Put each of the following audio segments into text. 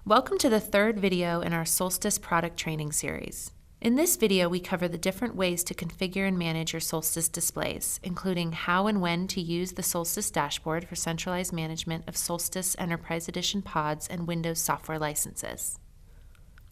Welcome to the third video in our Solstice product training series. In this video, we cover the different ways to configure and manage your Solstice displays, including how and when to use the Solstice dashboard for centralized management of Solstice Enterprise Edition pods and Windows software licenses.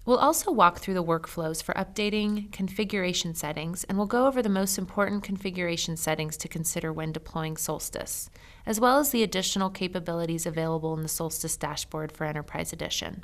We'll also walk through the workflows for updating configuration settings, and we'll go over the most important configuration settings to consider when deploying Solstice, as well as the additional capabilities available in the Solstice dashboard for Enterprise Edition.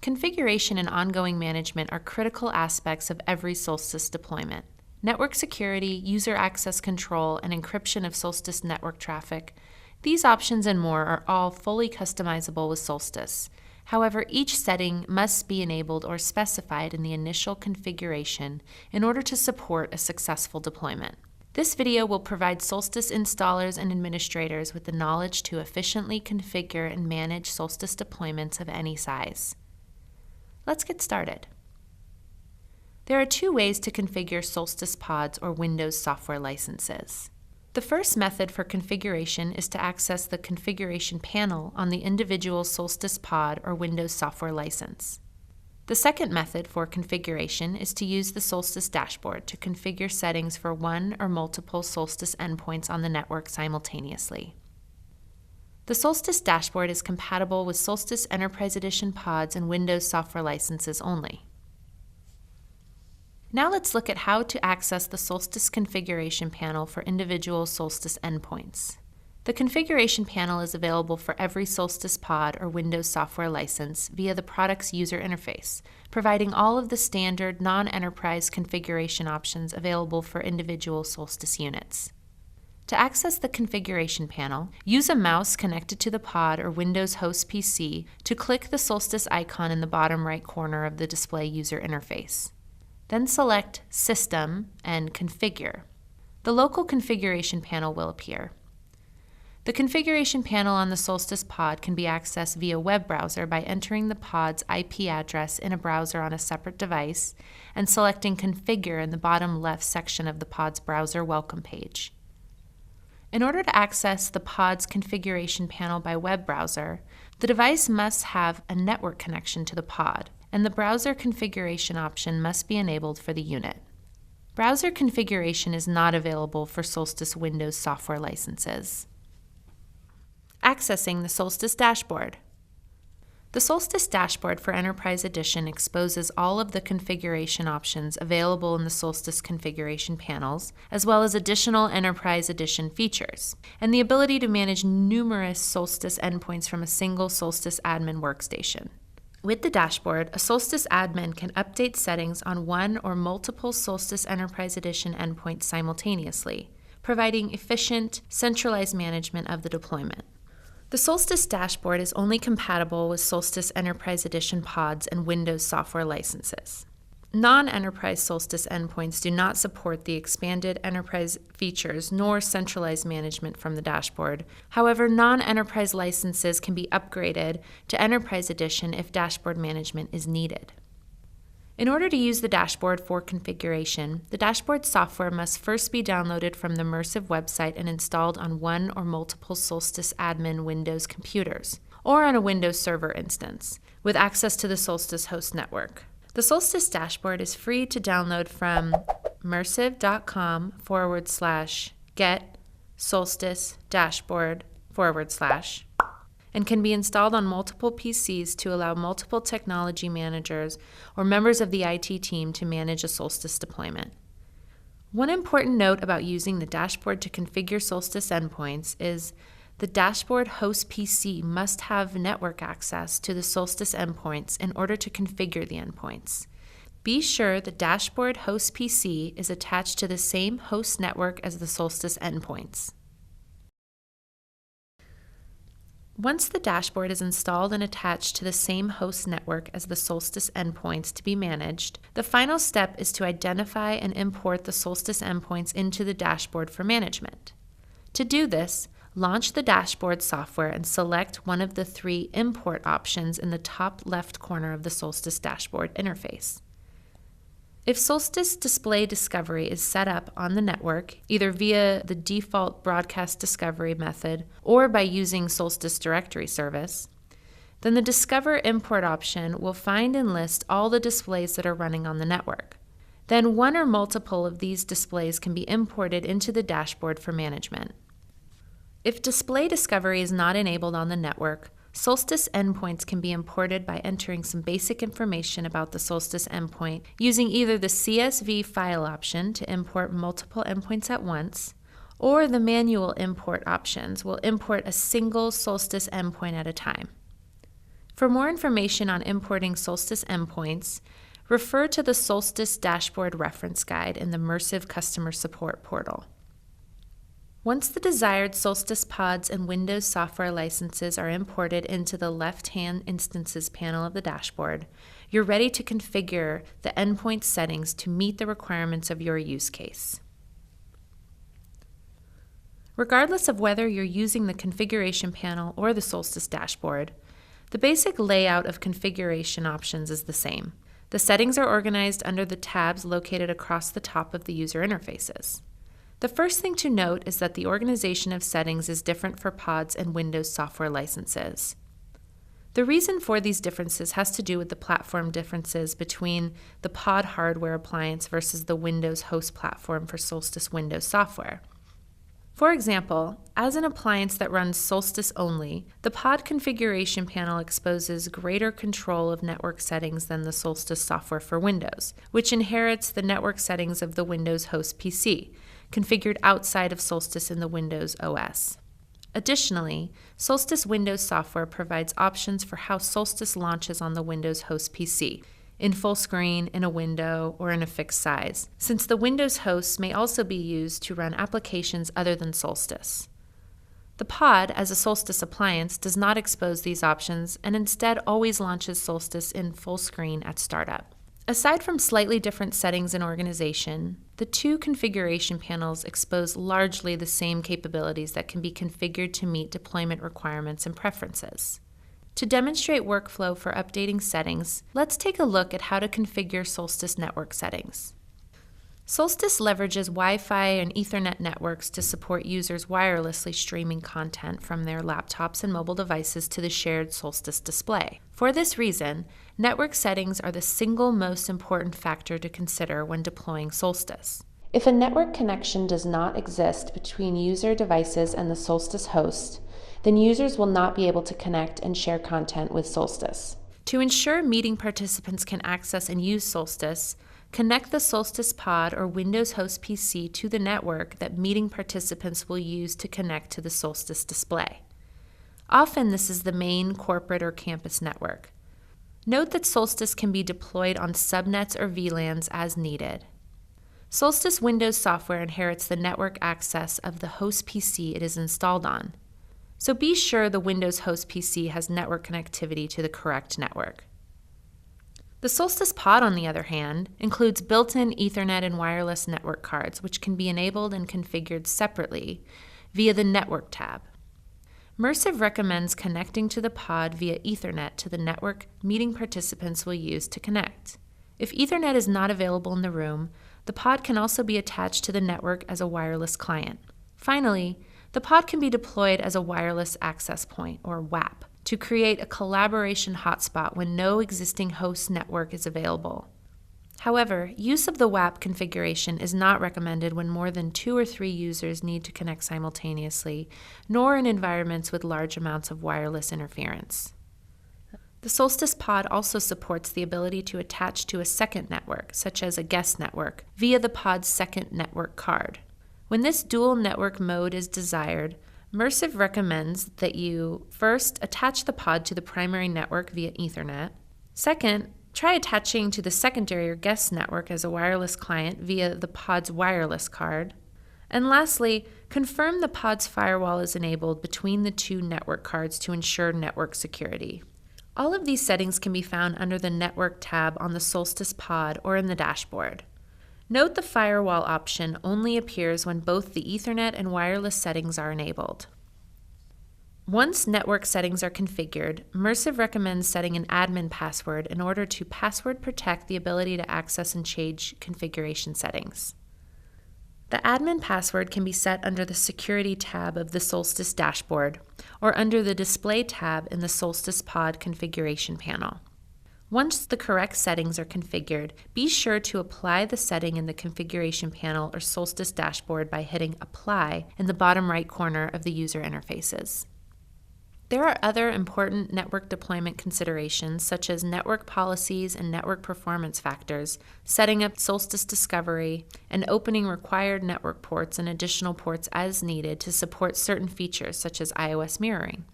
Configuration and ongoing management are critical aspects of every Solstice deployment. Network security, user access control, and encryption of Solstice network traffic, these options and more are all fully customizable with Solstice. However, each setting must be enabled or specified in the initial configuration in order to support a successful deployment. This video will provide Solstice installers and administrators with the knowledge to efficiently configure and manage Solstice deployments of any size. Let's get started. There are two ways to configure Solstice pods or Windows software licenses. The first method for configuration is to access the configuration panel on the individual Solstice pod or Windows software license. The second method for configuration is to use the Solstice dashboard to configure settings for one or multiple Solstice endpoints on the network simultaneously. The Solstice dashboard is compatible with Solstice Enterprise Edition pods and Windows software licenses only. Now let's look at how to access the Solstice configuration panel for individual Solstice endpoints. The configuration panel is available for every Solstice pod or Windows software license via the product's user interface, providing all of the standard non-enterprise configuration options available for individual Solstice units. To access the configuration panel, use a mouse connected to the pod or Windows host PC to click the Solstice icon in the bottom right corner of the display user interface. Then select System and Configure. The local configuration panel will appear. The configuration panel on the Solstice pod can be accessed via web browser by entering the pod's IP address in a browser on a separate device and selecting Configure in the bottom left section of the pod's browser welcome page. In order to access the pod's configuration panel by web browser, the device must have a network connection to the pod, and the browser configuration option must be enabled for the unit. Browser configuration is not available for Solstice Windows software licenses. Accessing the Solstice dashboard. The Solstice dashboard for Enterprise Edition exposes all of the configuration options available in the Solstice configuration panels, as well as additional Enterprise Edition features, and the ability to manage numerous Solstice endpoints from a single Solstice admin workstation. With the dashboard, a Solstice admin can update settings on one or multiple Solstice Enterprise Edition endpoints simultaneously, providing efficient, centralized management of the deployment. The Solstice dashboard is only compatible with Solstice Enterprise Edition pods and Windows software licenses. Non-enterprise Solstice endpoints do not support the expanded enterprise features nor centralized management from the dashboard. However, non-enterprise licenses can be upgraded to Enterprise Edition if dashboard management is needed. In order to use the dashboard for configuration, the dashboard software must first be downloaded from the Mersive website and installed on one or multiple Solstice admin Windows computers, or on a Windows Server instance, with access to the Solstice host network. The Solstice dashboard is free to download from mersive.com/get-solstice-dashboard/ and can be installed on multiple PCs to allow multiple technology managers or members of the IT team to manage a Solstice deployment. One important note about using the dashboard to configure Solstice endpoints is the dashboard host PC must have network access to the Solstice endpoints in order to configure the endpoints. Be sure the dashboard host PC is attached to the same host network as the Solstice endpoints. Once the dashboard is installed and attached to the same host network as the Solstice endpoints to be managed, the final step is to identify and import the Solstice endpoints into the dashboard for management. To do this, launch the dashboard software and select one of the three import options in the top left corner of the Solstice dashboard interface. If Solstice Display Discovery is set up on the network, either via the default broadcast discovery method or by using Solstice Directory Service, then the Discover Import option will find and list all the displays that are running on the network. Then one or multiple of these displays can be imported into the dashboard for management. If display discovery is not enabled on the network, Solstice endpoints can be imported by entering some basic information about the Solstice endpoint using either the CSV file option to import multiple endpoints at once, or the manual import options will import a single Solstice endpoint at a time. For more information on importing Solstice endpoints, refer to the Solstice Dashboard Reference Guide in the Mersive Customer Support portal. Once the desired Solstice pods and Windows software licenses are imported into the left-hand Instances panel of the dashboard, you're ready to configure the endpoint settings to meet the requirements of your use case. Regardless of whether you're using the configuration panel or the Solstice dashboard, the basic layout of configuration options is the same. The settings are organized under the tabs located across the top of the user interfaces. The first thing to note is that the organization of settings is different for pods and Windows software licenses. The reason for these differences has to do with the platform differences between the pod hardware appliance versus the Windows host platform for Solstice Windows software. For example, as an appliance that runs Solstice only, the pod configuration panel exposes greater control of network settings than the Solstice software for Windows, which inherits the network settings of the Windows host PC, configured outside of Solstice in the Windows OS. Additionally, Solstice Windows software provides options for how Solstice launches on the Windows host PC, in full screen, in a window, or in a fixed size, since the Windows hosts may also be used to run applications other than Solstice. The pod, as a Solstice appliance, does not expose these options and instead always launches Solstice in full screen at startup. Aside from slightly different settings and organization, the two configuration panels expose largely the same capabilities that can be configured to meet deployment requirements and preferences. To demonstrate workflow for updating settings, let's take a look at how to configure Solstice network settings. Solstice leverages Wi-Fi and Ethernet networks to support users wirelessly streaming content from their laptops and mobile devices to the shared Solstice display. For this reason, network settings are the single most important factor to consider when deploying Solstice. If a network connection does not exist between user devices and the Solstice host, then users will not be able to connect and share content with Solstice. To ensure meeting participants can access and use Solstice, connect the Solstice pod or Windows host PC to the network that meeting participants will use to connect to the Solstice display. Often this is the main corporate or campus network. Note that Solstice can be deployed on subnets or VLANs as needed. Solstice Windows software inherits the network access of the host PC it is installed on, so be sure the Windows host PC has network connectivity to the correct network. The Solstice pod, on the other hand, includes built-in Ethernet and wireless network cards, which can be enabled and configured separately via the Network tab. Mersive recommends connecting to the pod via Ethernet to the network meeting participants will use to connect. If Ethernet is not available in the room, the pod can also be attached to the network as a wireless client. Finally, the pod can be deployed as a wireless access point, or WAP, to create a collaboration hotspot when no existing host network is available. However, use of the WAP configuration is not recommended when more than 2 or 3 users need to connect simultaneously, nor in environments with large amounts of wireless interference. The Solstice pod also supports the ability to attach to a second network, such as a guest network, via the pod's second network card. When this dual network mode is desired, Mersive recommends that you first attach the pod to the primary network via Ethernet. Second, try attaching to the secondary or guest network as a wireless client via the pod's wireless card. And lastly, confirm the pod's firewall is enabled between the 2 network cards to ensure network security. All of these settings can be found under the Network tab on the Solstice pod or in the dashboard. Note the firewall option only appears when both the Ethernet and wireless settings are enabled. Once network settings are configured, Mersive recommends setting an admin password in order to password protect the ability to access and change configuration settings. The admin password can be set under the Security tab of the Solstice dashboard or under the Display tab in the Solstice Pod configuration panel. Once the correct settings are configured, be sure to apply the setting in the configuration panel or Solstice dashboard by hitting Apply in the bottom right corner of the user interfaces. There are other important network deployment considerations such as network policies and network performance factors, setting up Solstice Discovery, and opening required network ports and additional ports as needed to support certain features such as iOS mirroring.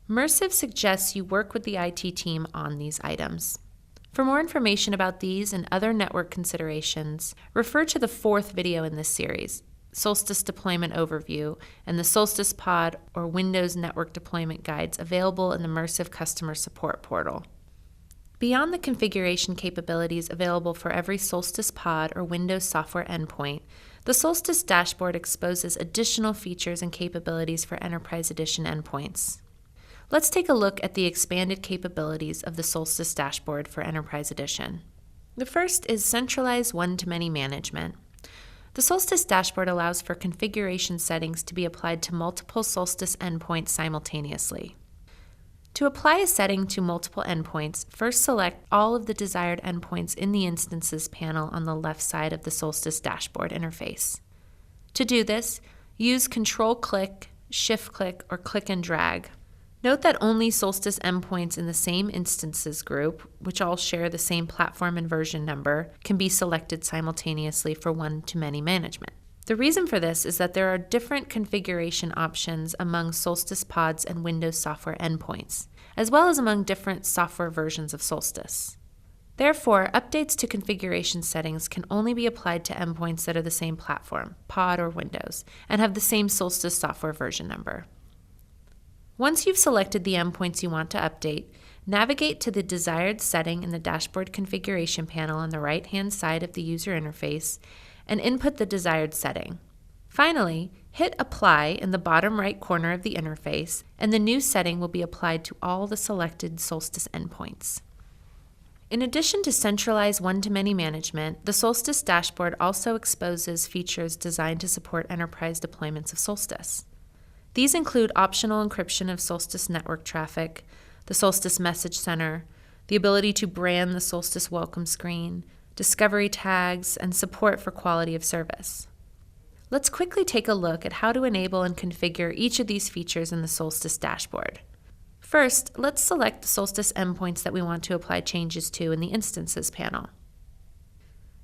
Mersive suggests you work with the IT team on these items. For more information about these and other network considerations, refer to the 4th video in this series, Solstice Deployment Overview, and the Solstice Pod or Windows Network Deployment Guides available in the Mersive Customer Support Portal. Beyond the configuration capabilities available for every Solstice Pod or Windows software endpoint, the Solstice dashboard exposes additional features and capabilities for Enterprise Edition endpoints. Let's take a look at the expanded capabilities of the Solstice dashboard for Enterprise Edition. The first is centralized one-to-many management. The Solstice dashboard allows for configuration settings to be applied to multiple Solstice endpoints simultaneously. To apply a setting to multiple endpoints, first select all of the desired endpoints in the Instances panel on the left side of the Solstice dashboard interface. To do this, use Control-Click, Shift-Click, or Click and Drag. Note that only Solstice endpoints in the same Instances group, which all share the same platform and version number, can be selected simultaneously for one-to-many management. The reason for this is that there are different configuration options among Solstice pods and Windows software endpoints, as well as among different software versions of Solstice. Therefore, updates to configuration settings can only be applied to endpoints that are the same platform, pod or Windows, and have the same Solstice software version number. Once you've selected the endpoints you want to update, navigate to the desired setting in the dashboard configuration panel on the right-hand side of the user interface and input the desired setting. Finally, hit Apply in the bottom right corner of the interface, and the new setting will be applied to all the selected Solstice endpoints. In addition to centralized one-to-many management, the Solstice dashboard also exposes features designed to support enterprise deployments of Solstice. These include optional encryption of Solstice network traffic, the Solstice Message Center, the ability to brand the Solstice welcome screen, discovery tags, and support for quality of service. Let's quickly take a look at how to enable and configure each of these features in the Solstice dashboard. First, let's select the Solstice endpoints that we want to apply changes to in the Instances panel.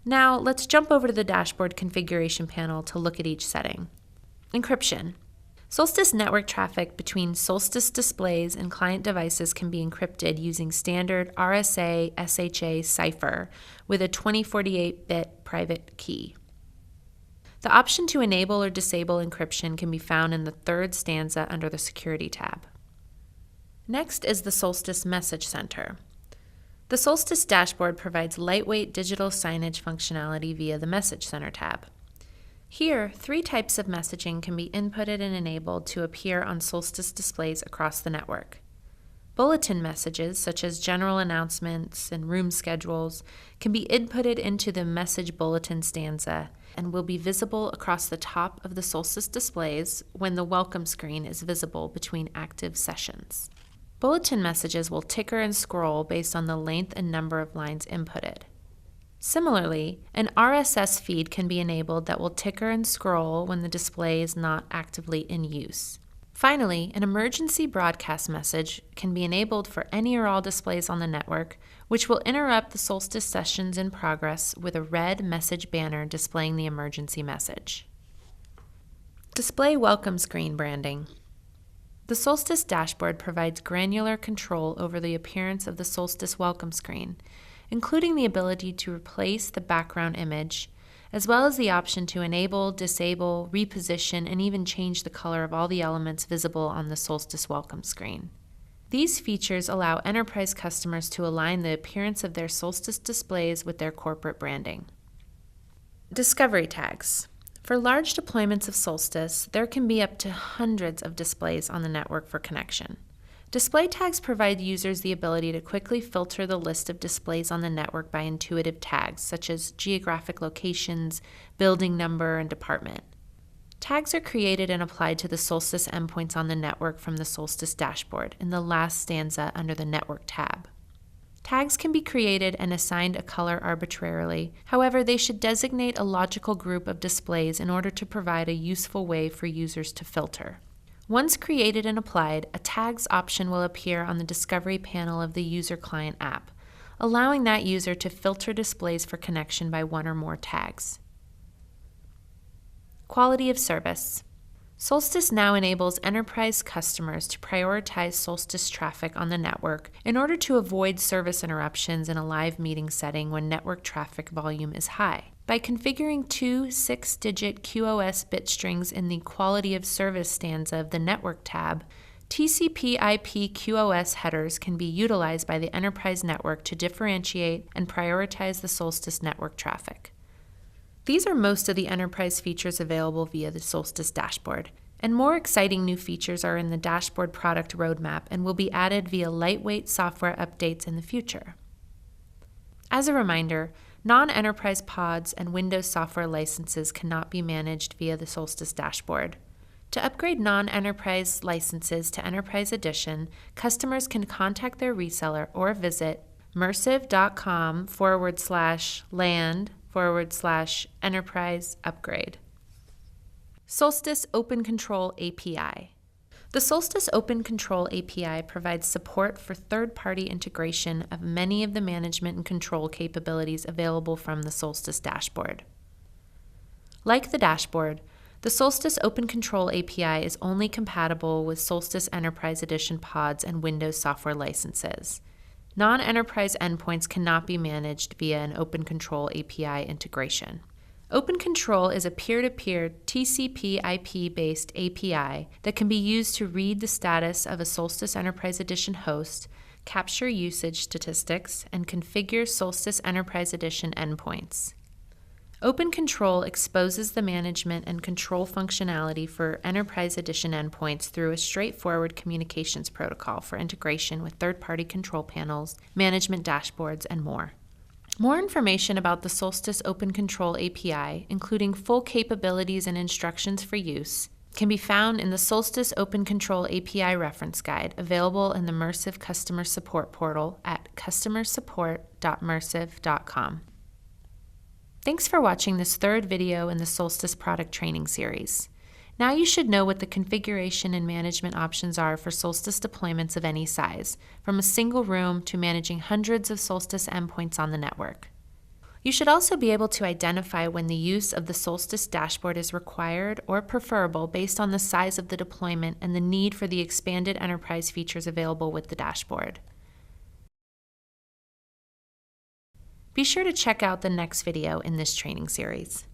Now, let's jump over to the dashboard configuration panel to look at each setting. Encryption. Solstice network traffic between Solstice displays and client devices can be encrypted using standard RSA-SHA cipher with a 2048-bit private key. The option to enable or disable encryption can be found in the 3rd stanza under the Security tab. Next is the Solstice Message Center. The Solstice dashboard provides lightweight digital signage functionality via the Message Center tab. Here, 3 types of messaging can be inputted and enabled to appear on Solstice displays across the network. Bulletin messages, such as general announcements and room schedules, can be inputted into the Message Bulletin stanza and will be visible across the top of the Solstice displays when the welcome screen is visible between active sessions. Bulletin messages will ticker and scroll based on the length and number of lines inputted. Similarly, an RSS feed can be enabled that will ticker and scroll when the display is not actively in use. Finally, an emergency broadcast message can be enabled for any or all displays on the network, which will interrupt the Solstice sessions in progress with a red message banner displaying the emergency message. Display welcome screen branding. The Solstice dashboard provides granular control over the appearance of the Solstice welcome screen, including the ability to replace the background image, as well as the option to enable, disable, reposition, and even change the color of all the elements visible on the Solstice welcome screen. These features allow enterprise customers to align the appearance of their Solstice displays with their corporate branding. Discovery tags. For large deployments of Solstice, there can be up to hundreds of displays on the network for connection. Display tags provide users the ability to quickly filter the list of displays on the network by intuitive tags, such as geographic locations, building number, and department. Tags are created and applied to the Solstice endpoints on the network from the Solstice dashboard in the last stanza under the Network tab. Tags can be created and assigned a color arbitrarily. However, they should designate a logical group of displays in order to provide a useful way for users to filter. Once created and applied, a Tags option will appear on the Discovery panel of the User Client app, allowing that user to filter displays for connection by one or more tags. Quality of service. Solstice now enables enterprise customers to prioritize Solstice traffic on the network in order to avoid service interruptions in a live meeting setting when network traffic volume is high. By configuring two 6-digit QoS bit strings in the Quality of Service stanza of the Network tab, TCP/IP QoS headers can be utilized by the enterprise network to differentiate and prioritize the Solstice network traffic. These are most of the enterprise features available via the Solstice dashboard, and more exciting new features are in the dashboard product roadmap and will be added via lightweight software updates in the future. As a reminder, non-enterprise pods and Windows software licenses cannot be managed via the Solstice dashboard. To upgrade non-enterprise licenses to Enterprise Edition, customers can contact their reseller or visit mersive.com/land/enterprise upgrade. Solstice Open Control API. The Solstice Open Control API provides support for third-party integration of many of the management and control capabilities available from the Solstice dashboard. Like the dashboard, the Solstice Open Control API is only compatible with Solstice Enterprise Edition pods and Windows software licenses. Non-enterprise endpoints cannot be managed via an Open Control API integration. Open Control is a peer-to-peer TCP/IP-based API that can be used to read the status of a Solstice Enterprise Edition host, capture usage statistics, and configure Solstice Enterprise Edition endpoints. Open Control exposes the management and control functionality for Enterprise Edition endpoints through a straightforward communications protocol for integration with third-party control panels, management dashboards, and more. More information about the Solstice Open Control API, including full capabilities and instructions for use, can be found in the Solstice Open Control API Reference Guide, available in the Mersive Customer Support portal at customersupport.mersive.com. Thanks for watching this third video in the Solstice product training series. Now you should know what the configuration and management options are for Solstice deployments of any size, from a single room to managing hundreds of Solstice endpoints on the network. You should also be able to identify when the use of the Solstice dashboard is required or preferable based on the size of the deployment and the need for the expanded enterprise features available with the dashboard. Be sure to check out the next video in this training series.